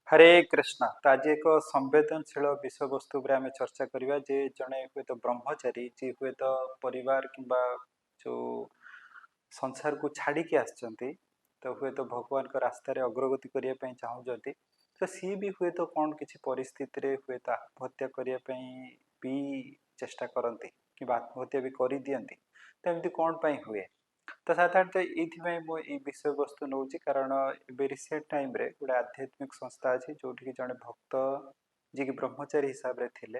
हरे कृष्ण। तो आज एक संवेदनशील विषय वस्तु पर आम चर्चा करवा जे जड़े हुए तो ब्रह्मचारी जी हुए तो परिवार किंबा जो संसार को छाड़ी आसचंती तो हुए तो भगवान का रास्तार अग्रगति करने चाहूँगी तो सी भी हुए तो कौन किसी परिस्थिति रे हुए तो आत्महत्या करने भी चेष्टा करती कि आत्महत्या भी कर दियंती तो एमती कौन पाई हुए तो साधारणतः ये विषय वस्तु नौ कारण ए रिसेंट टाइम रे गोटे आध्यात्मिक संस्था अच्छी जो जड़े भक्त जी की ब्रह्मचारी हिसाब से थे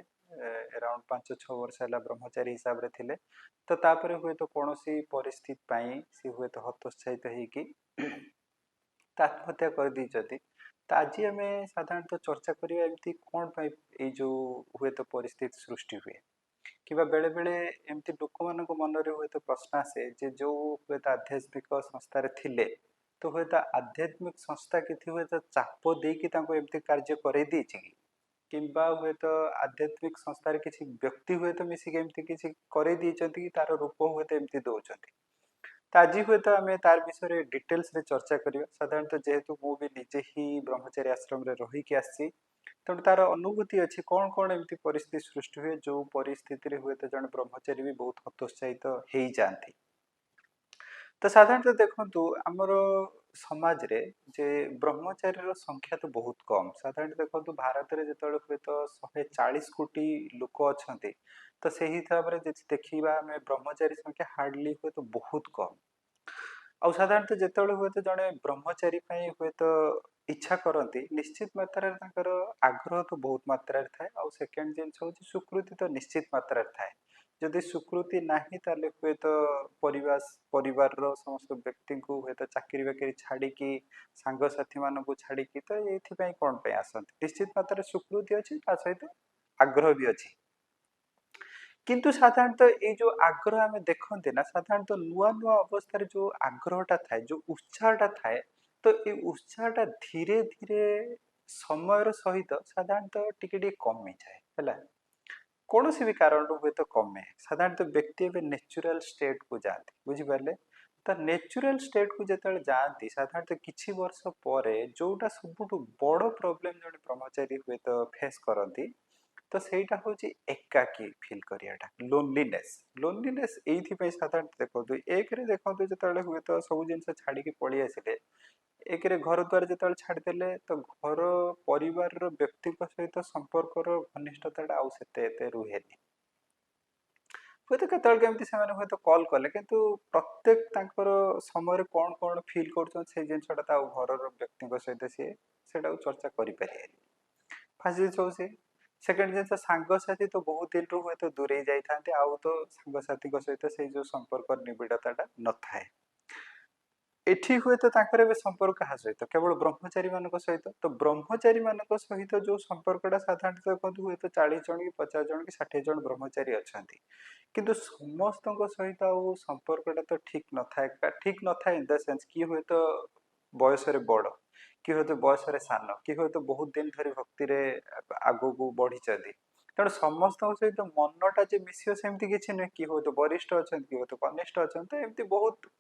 अराउंड 5-6 वर्ष है ब्रह्मचारी हिसाब से थे तो तापर हुए तो कौन सी परिस्थिति पाई सी हुए तो हतोत्साहित होगी आत्महत्या कर दी तो आज आम साधारणतः चर्चा करवा एमती कौन पाई ये जो हुए तो परिस्थिति सृष्टि हुए कि बेले बेले एमती लोक मान मनरे हुए तो प्रश्न आसे जे जो हुए तो आध्यात्मिक संस्था थिले तो हुए तो आध्यात्मिक संस्था किसी हुए तो चाप देकी एमती कार्य कर किंबा हुए तो आध्यात्मिक संस्था किसी व्यक्ति हुए तो मिसिक एमती किसी कर कि तार रूप हुए तो एमती दौरान तो आज हुए तो आम तार विषय डिटेल्स रे चर्चा करवा साधारणतः जेहेतु मुझे निजे ही ब्रह्मचारी आश्रम रहीकि आसी तेणु तार अनुभूति अच्छी कौन कौन एमती परिस्थिति सृष्टि हुए जो परिस्थिति हुए तो जन ब्रह्मचारी भी बहुत हतोत्साहित हो जाती तो साधारणतः देखु आमर समाज रे जे ब्रह्मचारी संख्या तो बहुत कम साधारणतः देखो भारत में जो हुए तो 140 कोटी लोक अच्छा तो से हिसाब से देखा आम ब्रह्मचारी संख्या हार्डली हुए तो बहुत कम आ साधारणतः जिते हुए तो जड़े ब्रह्मचारी हुए तो इच्छा करती निश्चित मात्रा आग्रह तो बहुत मात्रा थाए आ सेकेंड जिनस हूँ स्वीकृति तो निश्चित मात्रा थाए जदि स्वीकृति ना हुए तो परिवार समस्त व्यक्ति को हुए तो चाकरी बाकरी छाड़ी सांगसाथी मान छाड़ी तो ये कौन पे आसती निश्चित मात्रा स्वीकृति अच्छी सहित आग्रह भी अच्छी किंतु साधारणतः ये जो आग्रह आम देखते ना साधारणतः नुआ नुआ अवस्था जो आग्रहटा थाए जो उत्साहटा थाए तो ये उत्साहटा धीरे धीरे समय सहित साधारणतः टिके कमी जाए है कौन सी भी कारण हुए तो कमे साधारणतः व्यक्ति एवं नेचुरल स्टेट को जाती बुझिपारे तो नेचुरल स्टेट को जो जाती साधारणतः किसी वर्ष पर जोटा सब बड़ प्रोब्लेम जो ब्रह्मचारी हुए तो फेस करती तो सहीटा हूँ एकाकी फिल कराटा लोनलीनेस ये साधारण देखो एक देखो जो हुए तो सब जिन छाड़ी पलि आसिले एक घर द्वार जो छाड़देले तो घर परिवार व्यक्ति सहित संपर्क घनिष्ठता आउ से रुहे हुए तो केमती से हुए तो कल कले किंतु प्रत्येक समय कौन कौन फिल कर जिनसा घर व्यक्ति सहित सी से चर्चा करें फास्ट जिन हूँ सी सेकेंड जिन सांगसाथी तो बहुत दिन रू हुए तो दूरे जाते आउ तो सांगसाथी सहित से जो संपर्क निबिड़ता न थाए एठी हुए तो संपर्क क्या सहित केवल ब्रह्मचारी मान सहित तो ब्रह्मचारी मान सहित जो संपर्कटा साधारणतः देखते हुए तो 40 जन कि 50 जन कि 60 जन ब्रह्मचारी अच्छा किंतु समस्त सहित संपर्कटा तो ठीक न था इन द सेन्स कि हुए तो बयस बड़ कि हुए तो बयस सान कि हुए तो बहुत दिन धरी भक्ति आग को बढ़ी तेणु समस्त सहित मनटा जे मिस सेमती किसी नुहे कि हुए तो वरिष्ठ अच्छा कि हुए तो कनिष्ठ अच्छा तो एमती बहुत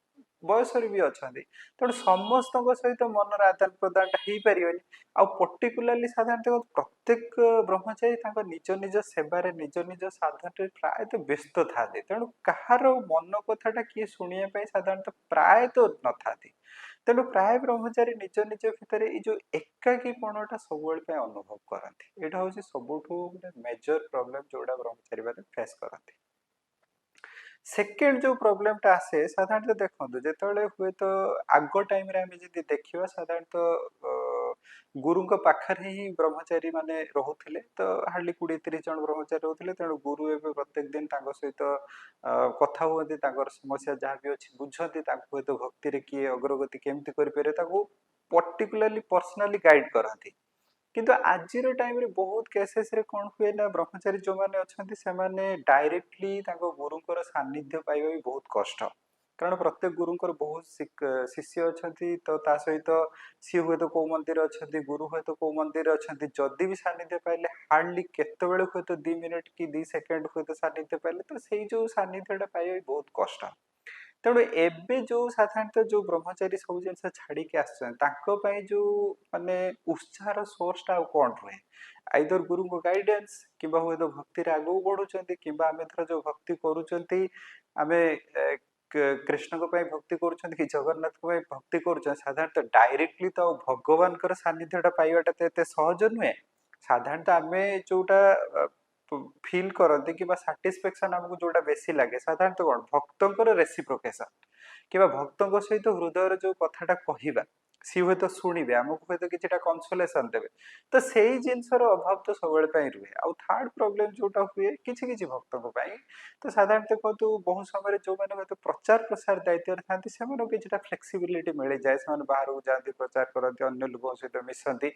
बयस भी अच्छा तेणु समस्त सहित मनर आदान प्रदान हो पारे आ पर्टिकुलाली साधारणतः प्रत्येक ब्रह्मचारी निज निज सेवार निज निज साधन प्रायतः व्यस्त था तेणु कहार मन कथाटा किए शुणा साधारणतः प्रायतः न था तेणु प्राय ब्रह्मचारी निज निज भितर ये जो एकाकीपणटा सब अनुभव करती यहाँ हूँ सबुठ गोटे मेजर प्रोब्लेम जोड़ा ब्रह्मचारी मैंने फेस करती सेकेंड जो प्रोब्लेमटा आसे साधारणतः देखो जो हुए तो आग टाइम देखा साधारणतः गुरु पाखे ही ब्रह्मचारी माने रोते तो हार्डली 20-30 जन ब्रह्मचारी रोते तेणु गुरु एवं प्रत्येक दिन सहित कथा हुए समस्या जहाँ भी अच्छी बुझती हुए तो भक्ति किए अग्रगति केमती करें पर्टिकुलाली पर्सनाली गाइड करती किंतु आज टाइम रे बहुत केसेस रे कौन हुए ना ब्रह्मचारी जो मैंने अच्छा से डायरेक्टली गुरुंर सानिध्य पाइबा भी बहुत कष्ट कारण प्रत्येक गुरुंर बहुत शिष्य अच्छा तो ता सहित सी हुए तो कौ मंदिर अच्छा गुरु हुए तो कौ मंदिर अच्छा जदि भी सानिध्य पाइले हार्डली केत हुए तो 2 मिनिट कि 2 सेकेंड हुए तो सानिध्य पाइले तो से जो सानिध्यटा पाइबा भी बहुत कष्ट ତେଣୁ ଏବେ ଯୋଉ ସାଧାରଣତଃ ଯୋଉ ବ୍ରହ୍ମଚାରୀ ସବୁ ଜିନିଷ ଛାଡିକି ଆସୁଛନ୍ତି ତାଙ୍କ ପାଇଁ ଯୋଉ ମାନେ ଉତ୍ସାହର ସୋର୍ସଟା ଆଉ କଣ ରୁହେ? ଆଇଦର ଗୁରୁଙ୍କ ଗାଇଡାନ୍ସ କିମ୍ବା ହୁଏତ ଭକ୍ତିରେ ଆଗକୁ ବଢୁଛନ୍ତି କିମ୍ବା ଆମେ ଧର ଯୋଉ ଭକ୍ତି କରୁଛନ୍ତି ଆମେ କୃଷ୍ଣଙ୍କ ପାଇଁ ଭକ୍ତି କରୁଛନ୍ତି କି ଜଗନ୍ନାଥଙ୍କ ପାଇଁ ଭକ୍ତି କରୁଛନ୍ତି ସାଧାରଣତଃ ଡାଇରେକ୍ଟଲି ତ ଆଉ ଭଗବାନଙ୍କର ସାନ୍ନିଧ୍ୟଟା ପାଇବାଟା ତ ଏତେ ସହଜ ନୁହେଁ। ସାଧାରଣତଃ ଆମେ ଯୋଉଟା ଫିଲ୍ କରନ୍ତି କିମ୍ବା ସାଟିସ୍ଫେକ୍ସନ ଆମକୁ ଯୋଉଟା ବେଶୀ ଲାଗେ ସାଧାରଣତଃ କଣ ଭକ୍ତଙ୍କର ରେସିପ୍ରୋକେସନ କିମ୍ବା ଭକ୍ତଙ୍କ ସହିତ ହୃଦୟର ଯୋଉ କଥାଟା କହିବା ସିଏ ହୁଏତ ଶୁଣିବେ ଆମକୁ ହୁଏତ କିଛିଟା କନସୋଲେସନ ଦେବେ ତ ସେଇ ଜିନିଷର ଅଭାବ ତ ସବୁବେଳେ ପାଇଁ ରୁହେ। ଆଉ ଥାର୍ଡ ପ୍ରୋବ୍ଲେମ ଯୋଉଟା ହୁଏ କିଛି କିଛି ଭକ୍ତଙ୍କ ପାଇଁ ତ ସାଧାରଣତଃ କୁହନ୍ତୁ ବହୁ ସମୟରେ ଯୋଉମାନେ ହୁଏତ ପ୍ରଚାର ପ୍ରସାର ଦାୟିତ୍ୱରେ ଥାନ୍ତି ସେମାନଙ୍କୁ କିଛିଟା ଫ୍ଲେକ୍ସିବିଲିଟି ମିଳିଯାଏ ସେମାନେ ବାହାରକୁ ଯାଆନ୍ତି ପ୍ରଚାର କରନ୍ତି ଅନ୍ୟ ଲୋକଙ୍କ ସହିତ ମିଶନ୍ତି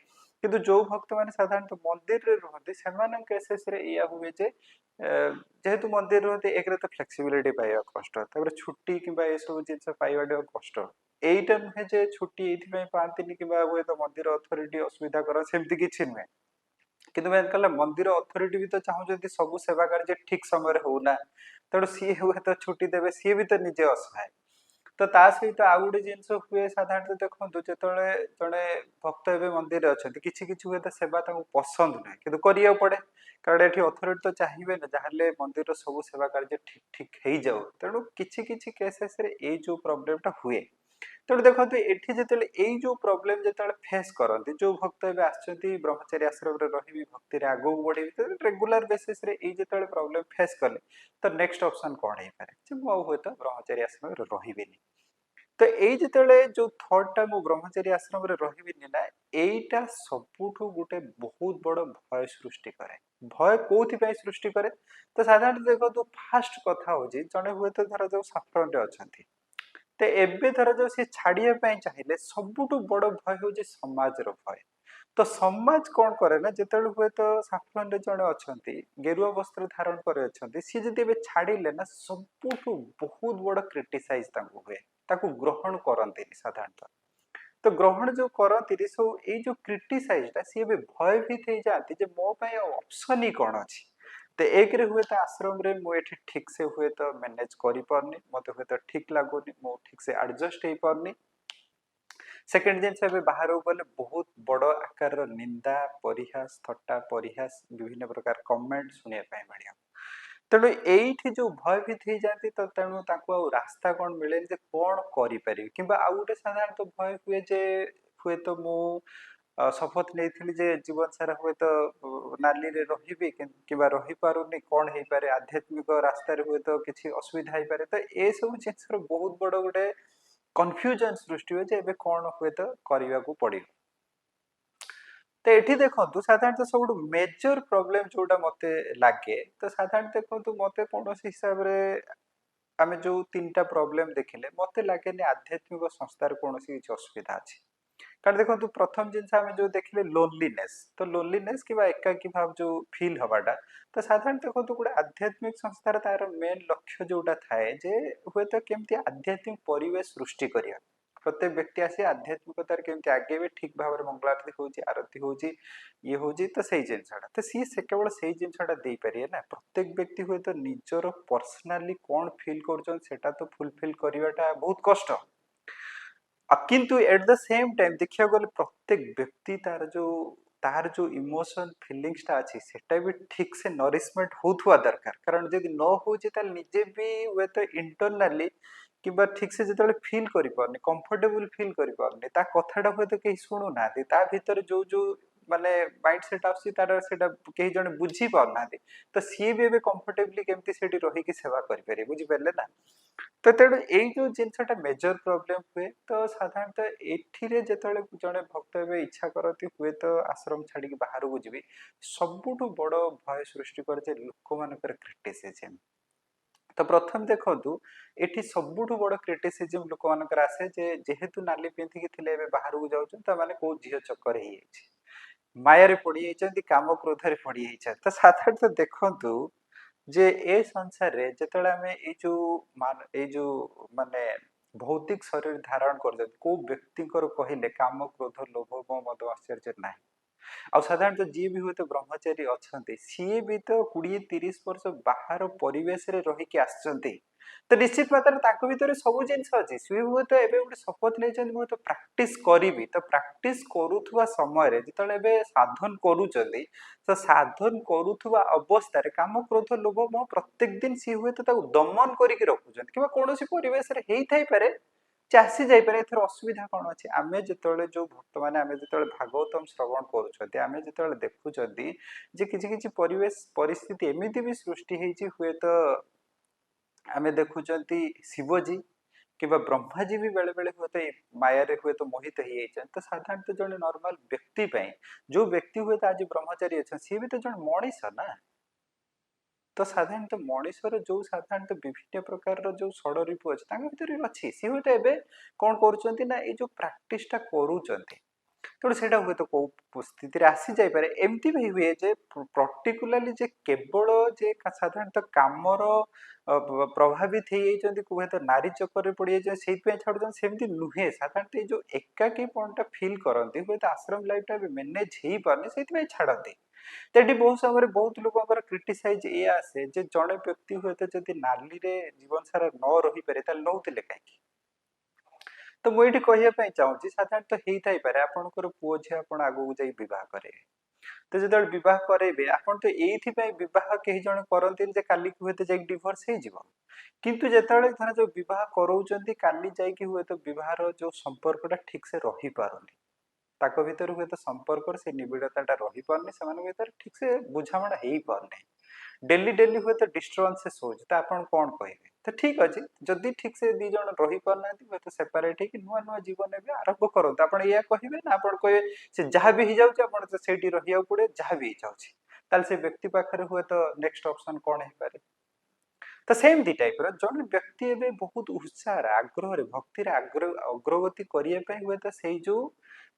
କିନ୍ତୁ ଯୋଉ ଭକ୍ତମାନେ ସାଧାରଣତଃ ମନ୍ଦିରରେ ରୁହନ୍ତି ସେମାନଙ୍କ କେସେସରେ ଏଇଆ ହୁଏ ଯେ ଯେହେତୁ ମନ୍ଦିର ରୁହନ୍ତି ଏକରେ ତ ଫ୍ଲେକ୍ସିବିଲିଟି ପାଇବା କଷ୍ଟ ତାପରେ ଛୁଟି କିମ୍ବା ଏସବୁ ଜିନିଷ ପାଇବାଟା କଷ୍ଟ। ଏଇଟା ନୁହେଁ ଯେ ଛୁଟି ଏଇଥିପାଇଁ ପାଆନ୍ତିନି କିମ୍ବା ହୁଏତ ମନ୍ଦିର ଅଥରିଟି ଅସୁବିଧା କର ସେମିତି କିଛି ନୁହେଁ କିନ୍ତୁ ମେନ୍ କଲା ମନ୍ଦିର ଅଥରିଟି ବି ତ ଚାହୁଁଛନ୍ତି ସବୁ ସେବା କାର୍ଯ୍ୟ ଠିକ ସମୟରେ ହଉନା ତେଣୁ ସିଏ ହୁଏତ ଛୁଟି ଦେବେ ସିଏ ବି ତ ନିଜେ ଅସହାୟ। ତ ତା ସହିତ ଆଉ ଗୋଟେ ଜିନିଷ ହୁଏ ସାଧାରଣତଃ ଦେଖନ୍ତୁ ଯେତେବେଳେ ଜଣେ ଭକ୍ତ ଏବେ ମନ୍ଦିରରେ ଅଛନ୍ତି କିଛି କିଛି ହୁଏତ ସେବା ତାଙ୍କୁ ପସନ୍ଦ ନୁହେଁ କିନ୍ତୁ କରିବାକୁ ପଡେ କାରଣ ଏଠି ଅଥରିଟି ତ ଚାହିଁବେ ନା ଯାହେଲେ ମନ୍ଦିରର ସବୁ ସେବା କାର୍ଯ୍ୟ ଠିକ ଠିକ ହେଇଯାଉ ତେଣୁ କିଛି କିଛି କେସେସରେ ଏଇ ଯୋଉ ପ୍ରୋବ୍ଲେମଟା ହୁଏ। ତେଣୁ ଦେଖନ୍ତୁ ଏଠି ଯେତେବେଳେ ଏଇ ଯୋଉ ପ୍ରୋବ୍ଲେମ ଯେତେବେଳେ ଫେସ୍ କରନ୍ତି ଯୋଉ ଭକ୍ତ ଏବେ ଆସିଛନ୍ତି ବ୍ରହ୍ମଚାରୀ ଆଶ୍ରମରେ ରହିବି ଭକ୍ତିରେ ଆଗକୁ ବଢିବି ରେଗୁଲାର ବେସିସରେ ଏଇ ଯେତେବେଳେ ପ୍ରୋବ୍ଲେମ ଫେସ୍ କଲେ ତ ନେକ୍ସଟ ଅପସନ କଣ ହେଇପାରେ ଯେ ମୁଁ ଆଉ ହୁଏତ ବ୍ରହ୍ମଚାରୀ ଆଶ୍ରମରେ ରହିବିନି। ତ ଏଇ ଯେତେବେଳେ ଯୋଉ ଥଟଟା ମୁଁ ବ୍ରହ୍ମଚାରୀ ଆଶ୍ରମରେ ରହିବିନି ନା ଏଇଟା ସବୁଠୁ ଗୋଟେ ବହୁତ ବଡ ଭୟ ସୃଷ୍ଟି କରେ। ଭୟ କୋଉଥିପାଇଁ ସୃଷ୍ଟି କରେ ତ ସାଧାରଣତଃ ଦେଖନ୍ତୁ ଫାଷ୍ଟ କଥା ହଉଛି ଜଣେ ହୁଏତ ଧର ଯୋଉ ସାଫ୍ରନରେ ଅଛନ୍ତି ତ ଏବେ ଧର ଯୋଉ ସେ ଛାଡିବା ପାଇଁ ଚାହିଁଲେ ସବୁଠୁ ବଡ ଭୟ ହଉଛି ସମାଜର ଭୟ। ତ ସମାଜ କଣ କରେ ନା ଯେତେବେଳେ ହୁଏତ ସାଫ୍ରନରେ ଜଣେ ଅଛନ୍ତି ଗେରୁଆ ବସ୍ତ୍ର ଧାରଣ କରି ଅଛନ୍ତି ସିଏ ଯଦି ଏବେ ଛାଡିଲେ ନା ସବୁଠୁ ବହୁତ ବଡ କ୍ରିଟିସାଇଜ ତାଙ୍କୁ ହୁଏ ତାକୁ ଗ୍ରହଣ କରନ୍ତିନି ସାଧାରଣତଃ। ତ ଗ୍ରହଣ ଯୋଉ କରନ୍ତିନି ସବୁ ଏଇ ଯୋଉ କ୍ରିଟିସାଇଜଟା ସିଏ ଏବେ ଭୟଭୀତ ହେଇଯାଆନ୍ତି ଯେ ମୋ ପାଇଁ ଆଉ ଅପସନ ହିଁ କଣ ଅଛି। ତ ଏକରେ ହୁଏତ ଆଶ୍ରମରେ ମୁଁ ଏଠି ଠିକ ସେ ହୁଏତ ମ୍ୟାନେଜ କରିପାରୁନି ମତେ ହୁଏତ ଠିକ ଲାଗୁନି ମୁଁ ଠିକ ସେ ଆଡଜଷ୍ଟ ହେଇପାରୁନି। ସେକେଣ୍ଡ ଜିନିଷ ଏବେ ବାହାରକୁ ଗଲେ ବହୁତ ବଡ ଆକାରର ନିନ୍ଦା ପରିହାସ ଥଟ୍ଟା ପରିହାସ ବିଭିନ୍ନ ପ୍ରକାର କମେଣ୍ଟ ଶୁଣିବା ପାଇଁ ମିଳିବ। ତେଣୁ ଏଇଠି ଯୋଉ ଭୟଭୀତ ହେଇଯାନ୍ତି ତ ତେଣୁ ତାଙ୍କୁ ଆଉ ରାସ୍ତା କଣ ମିଳେନି ଯେ କଣ କରିପାରିବି କିମ୍ବା ଆଉ ଗୋଟେ ସାଧାରଣତଃ ଭୟ ହୁଏ ଯେ ହୁଏତ ମୁଁ ଶପଥ ନେଇଥିଲି ଯେ ଜୀବନ ସାରା ହୁଏତ ନାଲିରେ ରହିବି କିମ୍ବା ରହିପାରୁନି କଣ ହେଇପାରେ ଆଧ୍ୟାତ୍ମିକ ରାସ୍ତାରେ ହୁଏତ କିଛି ଅସୁବିଧା ହେଇପାରେ ତ ଏସବୁ ଜିନିଷର ବହୁତ ବଡ ଗୋଟେ କନଫ୍ୟୁଜନ ସୃଷ୍ଟି ହୁଏ ଯେ ଏବେ କଣ ହୁଏତ କରିବାକୁ ପଡିବ। ତ ଏଠି ଦେଖନ୍ତୁ ସାଧାରଣତଃ ସବୁଠୁ ମେଜର ପ୍ରୋବ୍ଲେମ ଯୋଉଟା ମତେ ଲାଗେ ତ ସାଧାରଣତଃ ଦେଖନ୍ତୁ ମତେ କୌଣସି ହିସାବରେ ଆମେ ଯୋଉ ତିନିଟା ପ୍ରୋବ୍ଲେମ ଦେଖିଲେ ମତେ ଲାଗେନି ଆଧ୍ୟାତ୍ମିକ ସଂସ୍ଥାର କୌଣସି କିଛି ଅସୁବିଧା ଅଛି। କାରଣ ଦେଖନ୍ତୁ ପ୍ରଥମ ଜିନିଷ ଆମେ ଯୋଉ ଦେଖିଲେ ଲୋନଲିନେସ ତ ଲୋନଲିନେସ କିମ୍ବା ଏକାକୀ ଭାବ ଯୋଉ ଫିଲ୍ ହବାଟା ତ ସାଧାରଣତଃ ଦେଖନ୍ତୁ ଗୋଟେ ଆଧ୍ୟାତ୍ମିକ ସଂସ୍ଥାର ତାର ମେନ୍ ଲକ୍ଷ୍ୟ ଯୋଉଟା ଥାଏ ଯେ ହୁଏତ କେମିତି ଆଧ୍ୟାତ୍ମିକ ପରିବେଶ ସୃଷ୍ଟି କରିବା। ପ୍ରତ୍ୟେକ ବ୍ୟକ୍ତି ଆସି ଆଧ୍ୟାତ୍ମିକତାରେ କେମିତି ଆଗେଇବେ ଠିକ ଭାବରେ ମଙ୍ଗଳ ଆରତି ହଉଛି ଆରତି ହଉଛି ଇଏ ହଉଛି ତ ସେଇ ଜିନିଷଟା ତ ସିଏ କେବଳ ସେଇ ଜିନିଷଟା ଦେଇପାରିବେ ନା ପ୍ରତ୍ୟେକ ବ୍ୟକ୍ତି ହୁଏତ ନିଜର ପର୍ସନାଲି କଣ ଫିଲ୍ କରୁଛନ୍ତି ସେଟା ତ ଫୁଲଫିଲ କରିବାଟା ବହୁତ କଷ୍ଟ। କିନ୍ତୁ ଏଟ ଦ ସେମ ଟାଇମ ଦେଖିବାକୁ ଗଲେ ପ୍ରତ୍ୟେକ ବ୍ୟକ୍ତି ତାର ଯୋଉ ଇମୋସନ ଫିଲିଙ୍ଗସଟା ଅଛି ସେଟା ବି ଠିକ ସେ ନରିଶମେଣ୍ଟ ହଉଥିବା ଦରକାର କାରଣ ଯଦି ନ ହଉଛି ତାହେଲେ ନିଜେ ବି ହୁଏତ ଇଣ୍ଟରନାଲି କିମ୍ବା ଠିକ ସେ ଯେତେବେଳେ ଫିଲ୍ କରିପାରୁନି କମ୍ଫର୍ଟେବୁଲ ଫିଲ୍ କରିପାରୁନି ତା କଥାଟା ହୁଏତ କେହି ଶୁଣୁନାହାନ୍ତି ତା ଭିତରେ ଯୋଉ ଯୋଉ ମାନେ ମାଇଣ୍ଡ ସେଟ ଆସୁଛି ତାର ସେଇଟା କେହି ଜଣେ ବୁଝି ପାରୁନାହାନ୍ତି ତ ସିଏ ବି ଏବେ କମ୍ଫର୍ଟେବଲି କେମିତି ସେଠି ରହିକି ସେବା କରିପାରିବେ ବୁଝିପାରିଲେ ନା। ତ ତେଣୁ ଏଇ ଯୋଉ ଜିନିଷଟା ମେଜର ପ୍ରୋବ୍ଲେମ ହୁଏ ତ ସାଧାରଣତଃ ଏଥିରେ ଯେତେବେଳେ ଜଣେ ଭକ୍ତ ଏବେ ଇଚ୍ଛା କରନ୍ତି ହୁଏତ ଆଶ୍ରମ ଛାଡିକି ବାହାରକୁ ଯିବି ସବୁଠୁ ବଡ ଭୟ ସୃଷ୍ଟି କରେ ଯେ ଲୋକମାନଙ୍କର କ୍ରିଟିସିଜମ। ତ ପ୍ରଥମେ ଦେଖନ୍ତୁ ଏଠି ସବୁଠୁ ବଡ କ୍ରିଟିସିଜମ ଲୋକମାନଙ୍କର ଆସେ ଯେ ଯେହେତୁ ନାଲି ପିନ୍ଧିକି ଥିଲେ ଏବେ ବାହାରକୁ ଯାଉଛନ୍ତି ତାମାନେ କୋଉ ଝିଅ ଚକ୍କର ହେଇଯାଇଛି ମାୟାରେ ପଡିଯାଇଛନ୍ତି କାମ କ୍ରୋଧରେ ପଡିଯାଇଛନ୍ତି ତ ସାଧାରଣତଃ ଦେଖନ୍ତୁ ଯେ ଏ ସଂସାରରେ ଯେତେବେଳେ ଆମେ ଏଇ ଯୋଉ ମାନେ ଭୌତିକ ଶରୀର ଧାରଣ କରୁଛନ୍ତି କୋଉ ବ୍ୟକ୍ତିଙ୍କର କହିଲେ କାମ କ୍ରୋଧ ଲୋଭ ମୋହ ମଦ ଆଶ୍ଚର୍ଯ୍ୟ ନାହିଁ। ଆଉ ସାଧାରଣତଃ ଯିଏ ବି ହୁଏତ ବ୍ରହ୍ମଚାରୀ ଅଛନ୍ତି ସିଏ ବି ତ 20-30 ବର୍ଷ ବାହାର ପରିବେଶରେ ରହିକି ଆସିଛନ୍ତି, ତ ନିଶ୍ଚିତ ମାତ୍ରାରେ ତାଙ୍କ ଭିତରେ ସବୁ ଜିନିଷ ଅଛି। ସିଏ ହୁଏତ ଏବେ ଗୋଟେ ଶପଥ ନେଇଛନ୍ତି ମୁଁ ତ ପ୍ରାକ୍ଟିସ କରିବି, ତ ପ୍ରାକ୍ଟିସ କରୁଥିବା ସମୟରେ ଯେତେବେଳେ ଏବେ ସାଧନ କରୁଛନ୍ତି, ତ ସାଧନ କରୁଥିବା ଅବସ୍ଥାରେ କାମ, କ୍ରୋଧ, ଲୋଭ, ମୋହ ପ୍ରତ୍ୟେକ ଦିନ ସିଏ ହୁଏତ ତାକୁ ଦମନ କରିକି ରଖୁଛନ୍ତି କିମ୍ବା କୌଣସି ପରିବେଶରେ ହେଇଥାଇପାରେ ଯେ ଆସି ଯାଇପାରେ। ଏଥିରେ ଅସୁବିଧା କଣ ଅଛି? ଆମେ ଯେତେବେଳେ ଯୋଉ ଭକ୍ତମାନେ ଆମେ ଯେତେବେଳେ ଭାଗବତମ ଶ୍ରବଣ କରୁଛନ୍ତି, ଆମେ ଯେତେବେଳେ ଦେଖୁଛନ୍ତି ଯେ କିଛି କିଛି ପରିବେଶ ପରିସ୍ଥିତି ଏମିତି ବି ସୃଷ୍ଟି ହେଇଛି, ହୁଏତ ଆମେ ଦେଖୁଛନ୍ତି ଶିବଜୀ କିମ୍ବା ବ୍ରହ୍ମାଜୀ ବି ବେଳେ ବେଳେ ହୁଏତ ଏ ମାୟାରେ ହୁଏତ ମୋହିତ ହେଇଯାଇଛନ୍ତି। ତ ସାଧାରଣତଃ ଜଣେ ନର୍ମାଲ ବ୍ୟକ୍ତି ପାଇଁ, ଯୋଉ ବ୍ୟକ୍ତି ହୁଏତ ଆଜି ବ୍ରହ୍ମଚାରୀ ଅଛନ୍ତି ସିଏ ବି ତ ଜଣେ ମଣିଷ ନା। ତ ସାଧାରଣତଃ ମଣିଷର ଯୋଉ ସାଧାରଣତଃ ବିଭିନ୍ନ ପ୍ରକାରର ଯୋଉ ଷଡ଼ରିପୁ ଅଛି ତାଙ୍କ ଭିତରେ ବି ଅଛି। ସିଏ ହୁଏତ ଏବେ କଣ କରୁଛନ୍ତି ନା ଏଇ ଯୋଉ ପ୍ରାକ୍ଟିସଟା କରୁଛନ୍ତି, ତେଣୁ ସେଇଟା ହୁଏତ କୋଉ ସ୍ଥିତିରେ ଆସି ଯାଇପାରେ। ଏମିତି ବି ହୁଏ ଯେ ପର୍ଟିକୁଲାରଲି ଯେ କେବଳ ଯେ ସାଧାରଣତଃ କାମର ପ୍ରଭାବିତ ହେଇଯାଇଛନ୍ତି, ହୁଏତ ନାରୀ ଚକ୍କରରେ ପଡ଼ିଯାଇଛନ୍ତି ସେଇଥିପାଇଁ ଛାଡୁଛନ୍ତି, ସେମିତି ନୁହେଁ। ସାଧାରଣତଃ ଏଇ ଯୋଉ ଏକାକୀପଣଟା ଫିଲ୍ କରନ୍ତି, ହୁଏତ ଆଶ୍ରମ ଲାଇଫଟା ଏବେ ମ୍ୟାନେଜ ହେଇପାରୁନି ସେଇଥିପାଇଁ ଛାଡନ୍ତି। ତ ଏଠି ବହୁତ ସମୟରେ ବହୁତ ଲୋକଙ୍କର କ୍ରିଟିସାଇଜ ଏଇଆ ଆସେ ଯେ ଜଣେ ବ୍ୟକ୍ତି ହୁଏତ ଯଦି ନାଲିରେ ଜୀବନ ସାରା ନ ରହିପାରେ ତାହେଲେ ନଉଥିଲେ କାହିଁକି? ତ ମୁଁ ଏଇଠି କହିବା ପାଇଁ ଚାହୁଁଛି ସାଧାରଣତଃ ହେଇଥାଇପାରେ ଆପଣଙ୍କର ପୁଅ ଝିଅ ଆପଣ ଆଗକୁ ଯାଇ ବିବାହ କରେଇବେ, ତ ଯେତେବେଳେ ବିବାହ କରେଇବେ ଆପଣ ତ ଏଇଥିପାଇଁ ବିବାହ କେହି ଜଣେ କରନ୍ତିନି ଯେ କାଲିକି ହୁଏତ ଯାଇକି ଡିଭୋର୍ସ ହେଇଯିବ। କିନ୍ତୁ ଯେତେବେଳେ ଧର ଯୋଉ ବିବାହ କରଉଛନ୍ତି କାଲି ଯାଇକି ହୁଏତ ବିବାହର ଯୋଉ ସମ୍ପର୍କଟା ଠିକ ସେ ରହିପାରୁନି, ତାଙ୍କ ଭିତରେ ହୁଏତ ସମ୍ପର୍କର ସେ ନିବିଡ଼ତାଟା ରହିପାରୁନି, ସେମାନଙ୍କ ଭିତରେ ଠିକ ସେ ବୁଝାମଣା ହେଇପାରୁନି, ଡେଲି ଡେଲି ହୁଏତ ଡିଷ୍ଟର୍ବାନ୍ସେସ୍ ହଉଛି, ତ ଆପଣ କଣ କହିବେ? ତ ଠିକ ଅଛି, ଯଦି ଠିକ ସେ ଦି ଜଣ ରହିପାରୁନାହାନ୍ତି ହୁଏତ ସେପାରେଟ ହେଇକି ନୂଆ ନୂଆ ଜୀବନ ଏବେ ଆରମ୍ଭ କରନ୍ତୁ, ଆପଣ ଏଇଆ କହିବେ ନା ଆପଣ କହିବେ ସେ ଯାହା ବି ହେଇଯାଉଛି ଆପଣ ତ ସେଇଠି ରହିବାକୁ ପଡିବ ଯାହା ବି ହେଇଯାଉଛି? ତାହେଲେ ସେ ବ୍ୟକ୍ତି ପାଖରେ ହୁଏତ ନେକ୍ସଟ ଅପସନ କଣ ହେଇପାରେ? ତ ସେମିତି ଟାଇପର ଜଣେ ବ୍ୟକ୍ତି ଏବେ ବହୁତ ଉତ୍ସାହରେ ଆଗ୍ରହରେ ଭକ୍ତିରେ ଅଗ୍ରଗତି କରିବା ପାଇଁ ହୁଏତ ସେଇ ଯୋଉ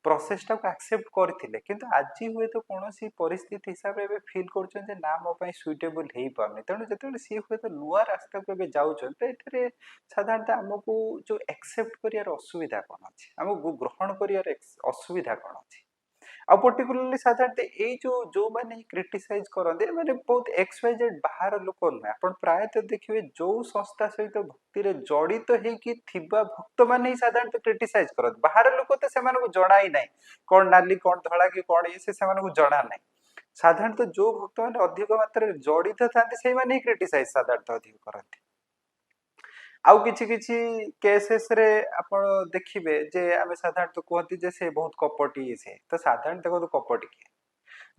ପ୍ରୋସେସଟାକୁ ଆକ୍ସେପ୍ଟ କରିଥିଲେ, କିନ୍ତୁ ଆଜି ହୁଏତ କୌଣସି ପରିସ୍ଥିତି ହିସାବରେ ଏବେ ଫିଲ୍ କରୁଛନ୍ତି ଯେ ନା ମୋ ପାଇଁ ସୁଇଟେବଲ ହେଇପାରୁନି। ତେଣୁ ଯେତେବେଳେ ସିଏ ହୁଏତ ନୂଆ ରାସ୍ତାକୁ ଏବେ ଯାଉଛନ୍ତି, ତ ଏଥିରେ ସାଧାରଣତଃ ଆମକୁ ଯୋଉ ଆକ୍ସେପ୍ଟ କରିବାର ଅସୁବିଧା କଣ ଅଛି, ଆମକୁ ଗ୍ରହଣ କରିବାର ଅସୁବିଧା କଣ ଅଛି? ଆଉ ପର୍ଟିକୁଲାରଲି ସାଧାରଣତଃ ଏଇ ଯୋଉମାନେ କ୍ରିଟିସାଇଜ କରନ୍ତି ମାନେ ବହୁତ XYZ ବାହାର ଲୋକ ନୁହେଁ, ଆପଣ ପ୍ରାୟତଃ ଦେଖିବେ ଯୋଉ ସଂସ୍ଥା ସହିତ ଭକ୍ତିରେ ଜଡିତ ହେଇକି ଥିବା ଭକ୍ତମାନେ ହିଁ ସାଧାରଣତଃ କ୍ରିଟିସାଇଜ କରନ୍ତି। ବାହାର ଲୋକ ତ ସେମାନଙ୍କୁ ଜଣା ହିଁ ନାହିଁ କଣ ନାଲି କଣ ଧଳା କି କଣ ଇଏ, ସେମାନଙ୍କୁ ଜଣା ନାହିଁ। ସାଧାରଣତଃ ଯୋଉ ଭକ୍ତମାନେ ଅଧିକ ମାତ୍ରାରେ ଜଡିତ ଥାନ୍ତି ସେଇମାନେ ହିଁ କ୍ରିଟିସାଇଜ ସାଧାରଣତଃ ଅଧିକ କରନ୍ତି। ଆଉ କିଛି କିଛି କେସେସରେ ଆପଣ ଦେଖିବେ ଯେ ଆମେ ସାଧାରଣତଃ କୁହନ୍ତି ଯେ ସେ ବହୁତ କପଟି, ସେ ତ ସାଧାରଣତଃ ଦେଖନ୍ତୁ କପଟି କିଏ?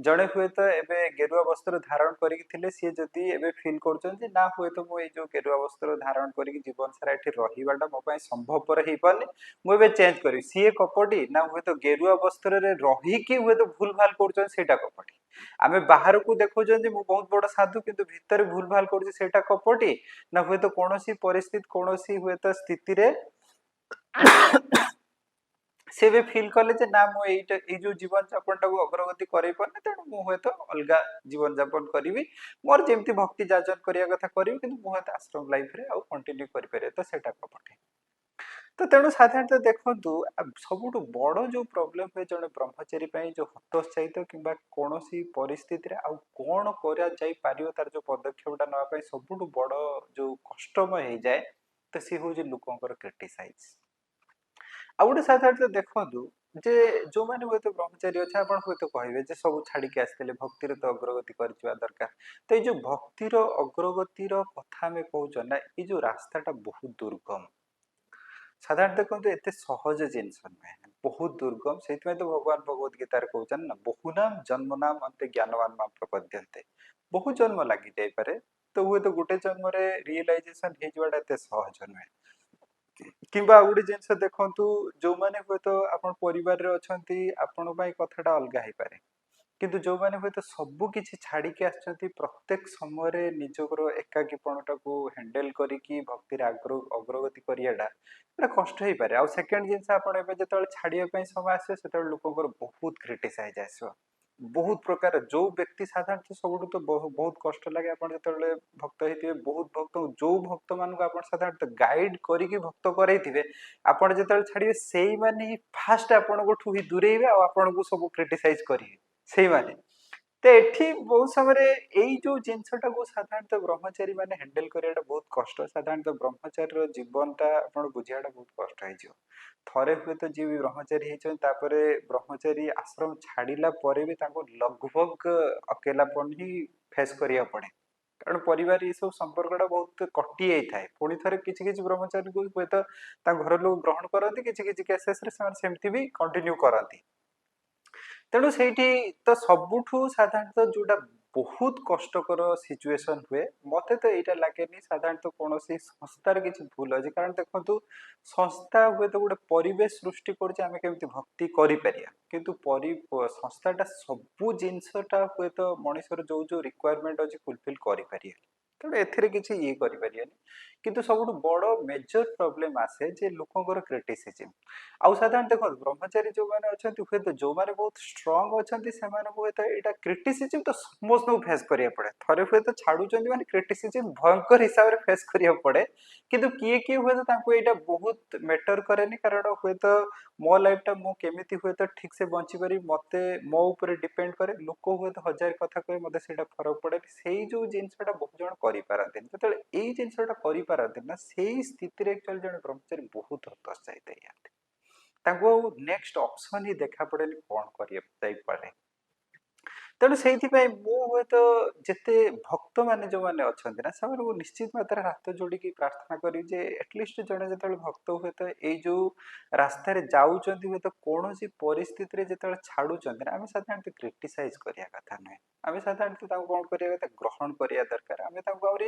ଜଣେ ହୁଏତ ଏବେ ଗେରୁଆ ବସ୍ତ୍ର ଧାରଣ କରିକି ଥିଲେ, ସିଏ ଯଦି ଏବେ ଫିଲ୍ କରୁଛନ୍ତି ନା ହୁଏତ ମୁଁ ଏଇ ଯୋଉ ଗେରୁଆ ବସ୍ତ୍ର ଧାରଣ କରିକି ଜୀବନ ସାରା ଏଠି ରହିବାଟା ମୋ ପାଇଁ ସମ୍ଭବପର ହେଇପାରୁନି, ମୁଁ ଏବେ ଚେଞ୍ଜ କରିବି, ସିଏ କପଟି? ନା ହୁଏତ ଗେରୁଆ ବସ୍ତ୍ରରେ ରହିକି ହୁଏତ ଭୁଲ ଭାଲ କରୁଛନ୍ତି ସେଇଟା କପଟି? ଆମେ ବାହାରକୁ ଦେଖୁଛନ୍ତି ମୁଁ ବହୁତ ବଡ ସାଧୁ କିନ୍ତୁ ଭିତରେ ଭୁଲ ଭାଲ କରୁଛି ସେଇଟା କପଟି? ନା ହୁଏତ କୌଣସି ପରିସ୍ଥିତି କୌଣସି ହୁଏତ ସ୍ଥିତିରେ ସେ ବି ଫିଲ୍ କଲେ ଯେ ନା ମୁଁ ଏଇ ଯୋଉ ଜୀବନ ଯାପନଟାକୁ ଅଗ୍ରଗତି କରେଇ ପାରୁନି, ତେଣୁ ମୁଁ ହୁଏତ ଅଲଗା ଜୀବନ ଯାପନ କରିବି, ମୋର ଯେମିତି ଭକ୍ତି ଯାଜନ କରିବା କଥା କରିବି, କିନ୍ତୁ ମୁଁ ହୁଏତ ଆଶ୍ରମ ଲାଇଫରେ ଆଉ କଣ୍ଟିନ୍ୟୁ କରିପାରିବି, ତ ସେଇଟା କପଟି। ତ ତେଣୁ ସାଧାରଣତଃ ଦେଖନ୍ତୁ ସବୁଠୁ ବଡ ଯୋଉ ପ୍ରୋବ୍ଲେମ ହୁଏ ଜଣେ ବ୍ରହ୍ମଚାରୀ ପାଇଁ, ଯୋଉ ହତୋତ୍ସାହିତ କିମ୍ବା କୌଣସି ପରିସ୍ଥିତିରେ ଆଉ କଣ କରାଯାଇପାରିବ ତାର ଯୋଉ ପଦକ୍ଷେପଟା ନେବା ପାଇଁ ସବୁଠୁ ବଡ ଯୋଉ କଷ୍ଟମୟ ହେଇଯାଏ, ତ ସିଏ ହଉଛି ଲୋକଙ୍କର କ୍ରିଟିସାଇଜ। ଆଉ ଗୋଟେ ସାଧାରଣତଃ ଦେଖନ୍ତୁ ଯେ ଯୋଉମାନେ ହୁଏତ ବ୍ରହ୍ମଚାରୀ ଅଛି ଆପଣ ହୁଏତ କହିବେ ଯେ ସବୁ ଛାଡିକି ଆସିଥିଲେ, ଭକ୍ତିର ତ ଅଗ୍ରଗତି କରିଯିବା ଦରକାର। ତ ଏଇ ଯୋଉ ଭକ୍ତିର ଅଗ୍ରଗତିର କଥା ଆମେ କହୁଛ ନା, ଏଇ ଯୋଉ ରାସ୍ତାଟା ବହୁତ ଦୁର୍ଗମ। ସାଧାରଣତଃ ଦେଖନ୍ତୁ ଏତେ ସହଜ ଜିନିଷ ନୁହେଁ, ବହୁତ ଦୁର୍ଗମ। ସେଇଥିପାଇଁ ତ ଭଗବାନ ଭଗବତ ଗୀତାରେ କହୁଛନ୍ତି ନା ବହୁନାମ ଜନ୍ମନାମ ଅନ୍ତେ ଜ୍ଞାନବାନ ମାମ ପ୍ରପଦ୍ୟନ୍ତେ। ବହୁ ଜନ୍ମ ଲାଗି ଯାଇପାରେ, ତ ହୁଏତ ଗୋଟେ ଜନ୍ମରେ ରିଏଲାଇଜେସନ ହେଇଯିବାଟା ଏତେ ସହଜ ନୁହେଁ। କିମ୍ବା ଆଉ ଗୋଟେ ଜିନିଷ ଦେଖନ୍ତୁ, ଯୋଉମାନେ ହୁଏତ ଆପଣ ପରିବାରରେ ଅଛନ୍ତି ଆପଣଙ୍କ ପାଇଁ କଥାଟା ଅଲଗା ହେଇପାରେ, କିନ୍ତୁ ଯୋଉମାନେ ହୁଏତ ସବୁ କିଛି ଛାଡିକି ଆସିଛନ୍ତି ପ୍ରତ୍ୟେକ ସମୟରେ ନିଜର ଏକାକୀପଣଟାକୁ ହ୍ୟାଣ୍ଡେଲ କରିକି ଭକ୍ତିରେ ଅଗ୍ରଗତି କରିବାଟା ଏଟା କଷ୍ଟ ହେଇପାରେ। ଆଉ ସେକେଣ୍ଡ ଜିନିଷ, ଆପଣ ଏବେ ଯେତେବେଳେ ଛାଡିବା ପାଇଁ ସମୟ ଆସିବ ସେତେବେଳେ ଲୋକଙ୍କର ବହୁତ କ୍ରିଟିସାଇଜ ଆସିବ बहुत प्रकार जो व्यक्ति साधारणतः सबुठ तो बहुत कष्ट लगे आप जो भक्त होते बहुत भक्त जो भक्त मान आप साधारणतः गाइड करके भक्त करते आपड़ जो छाड़े से ही फास्ट आपको ही दूरेबे आपन को सब क्रिटिसाइज करेंगे से माने तो एठी बहुत समय यही जो जिनसटा को साधारणतः ब्रह्मचारी माने हैंडल करियाटा बहुत कष्ट साधारणतः ब्रह्मचारी जीवनटा आपन बुझियाटा बहुत कष्ट है थरे हुए तो जी भी ब्रह्मचारी होते ब्रह्मचारी आश्रम छाड़िला परे भी ताको लगभग अकेलापन ही फेस करिया पड़े कारण परिवार ये सब संपर्कटा बहुत कटि जाए पुणी थे किसी ब्रह्मचारी को हुए तो घर लोग ग्रहण करती किसी केसेस सेमती भी कंटिन्यू करती तेणु से तो सबुठू साधारणतः जोटा बहुत कष्टकर सिचुएशन हुए मत तो यहाँ लगे साधारणतः कौन संस्थार किसी भूल अच्छे कारण देखो संस्था हुए तो गोटे परिवेश सृष्टि करमती भक्ति किंतु संस्थाटा सबू जिनसटा हुए तो मनुष्यर जो जो रिक्वायरमेंट अच्छे फुलफिल करें तेणु एथिरे किसी ये करें किंतु सब बड़ मेजर प्रोब्लेम आसे जे लोकंर क्रिटिसिजम आउ साधारण देखो ब्रह्मचारी जो मैंने अच्छा हुए तो जो मैंने बहुत स्ट्रंग अच्छा से हुए तो यहाँ क्रिटिसिजम तो समस्त फेस करिया पड़े थरे हुए तो छाड़ू माने क्रिटिसिजम भयंकर हिसाब से फेस करिया पड़े किंतु किए हुए तो यहाँ बहुत मैटर करेनि कारण हुए तो मो लाइफटा मु केमिति हुए तो ठीक से बंची पारि मते मो ऊपर डिपेंड करे लोक हुए तो हजार कथा कहे मते सेटा फरक पड़े से जो जिनसटा बहुत जन करि पारंतिन जतले एई जिनसटा करि पारंतिन ना सेई स्थिति रे एक्चुअली जने ब्रह्मचारी बहुत हतोत्साहित होते ताको नेक्स्ट ऑप्शन ही देखा पड़े कौन कर तेणु से हुए तो जिते भक्त मैंने जो मैंने अच्छा ना से निश्चित मात्रा हाथ जोड़ी प्रार्थना करी जे एटलिस्ट जड़े जो भक्त हुए तो ये जो रास्त जाऊँच हुए तो कौन सी परिस्थिति जो छाड़ू आम साधारण क्रिटिसाइज करने कथा नुहे आम साधारण कौन करवा कथा ग्रहण करवा दरकार आम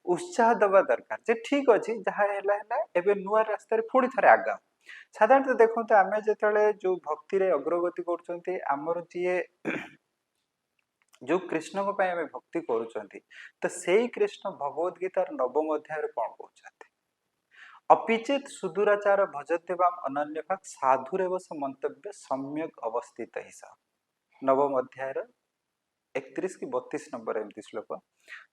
उत्साह दबा दरकार जे ठीक अच्छे जहाँ है नुआ रास्त पुणी थे आगा साधारणतः देखते आम जो जो भक्ति अग्रगति करमर जी जो कृष्ण को आम भक्ति करुँच तो से कृष्ण भगवद गीतार नवम अध्याय कौन कहते अपिचेत सुदूराचार भजत्यवाम अनन्य भाग साधुरेव मंतव्य सम्यक अवस्थित हिसाब नवम अध्याय 31 की 32 नंबर एमती श्लोक